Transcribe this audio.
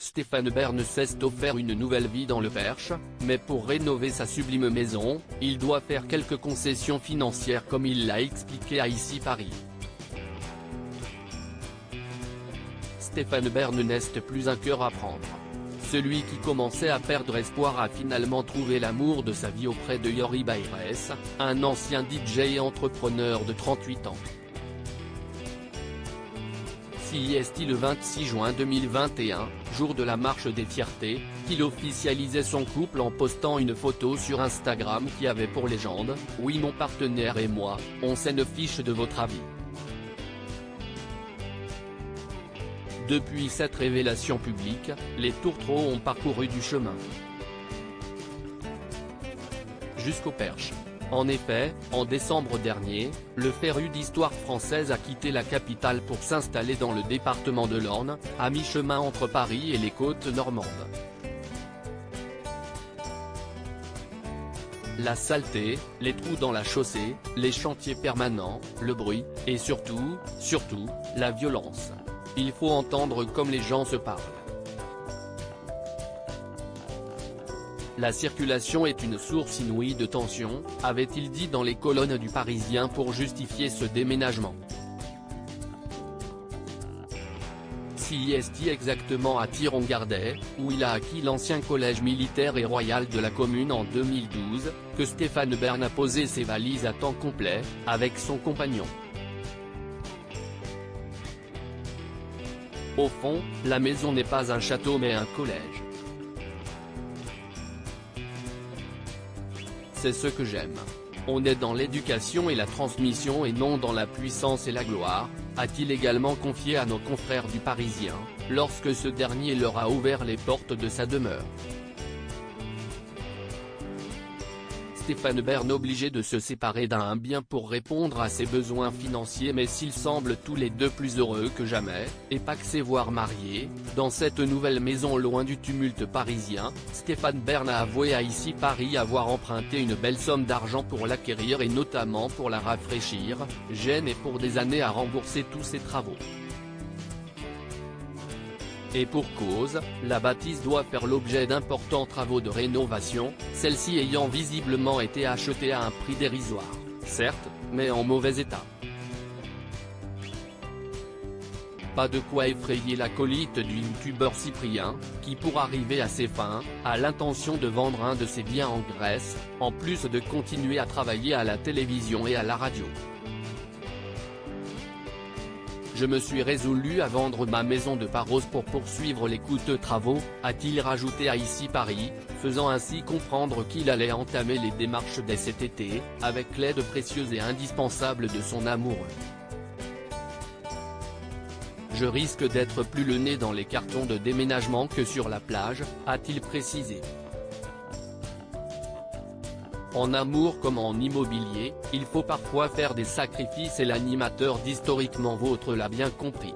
Stéphane Bern s'est offert une nouvelle vie dans le Perche, mais pour rénover sa sublime maison, il doit faire quelques concessions financières comme il l'a expliqué à Ici Paris. Stéphane Bern n'est plus un cœur à prendre. Celui qui commençait à perdre espoir a finalement trouvé l'amour de sa vie auprès de Yori Baires, un ancien DJ et entrepreneur de 38 ans. C'est le 26 juin 2021, jour de la marche des fiertés, qu'il officialisait son couple en postant une photo sur Instagram qui avait pour légende « Oui, mon partenaire et moi, on s'en fiche de votre avis ». Depuis cette révélation publique, les tourtereaux ont parcouru du chemin jusqu'au Perche. En effet, en décembre dernier, le féru d'histoire française a quitté la capitale pour s'installer dans le département de l'Orne, à mi-chemin entre Paris et les côtes normandes. La saleté, les trous dans la chaussée, les chantiers permanents, le bruit, et surtout, la violence. Il faut entendre comme les gens se parlent. La circulation est une source inouïe de tension, avait-il dit dans les colonnes du Parisien pour justifier ce déménagement. C'est exactement à Thiron-Gardais, où il a acquis l'ancien collège militaire et royal de la commune en 2012, que Stéphane Bern a posé ses valises à temps complet, avec son compagnon. Au fond, la maison n'est pas un château mais un collège. C'est ce que j'aime. On est dans l'éducation et la transmission et non dans la puissance et la gloire, a-t-il également confié à nos confrères du Parisien, lorsque ce dernier leur a ouvert les portes de sa demeure. Stéphane Bern obligé de se séparer d'un bien pour répondre à ses besoins financiers, mais s'ils semblent tous les deux plus heureux que jamais, et pacsés voire mariés, dans cette nouvelle maison loin du tumulte parisien, Stéphane Bern a avoué à Ici Paris avoir emprunté une belle somme d'argent pour l'acquérir et notamment pour la rafraîchir, gêne et pour des années à rembourser tous ses travaux. Et pour cause, la bâtisse doit faire l'objet d'importants travaux de rénovation, celle-ci ayant visiblement été achetée à un prix dérisoire, certes, mais en mauvais état. Pas de quoi effrayer l'acolyte du youtubeur Cyprien, qui pour arriver à ses fins, a l'intention de vendre un de ses biens en Grèce, en plus de continuer à travailler à la télévision et à la radio. Je me suis résolu à vendre ma maison de Paros pour poursuivre les coûteux travaux, a-t-il rajouté à Ici Paris, faisant ainsi comprendre qu'il allait entamer les démarches dès cet été, avec l'aide précieuse et indispensable de son amoureux. Je risque d'être plus le nez dans les cartons de déménagement que sur la plage, a-t-il précisé. En amour comme en immobilier, il faut parfois faire des sacrifices et l'animateur d'Historiquement Vôtre l'a bien compris.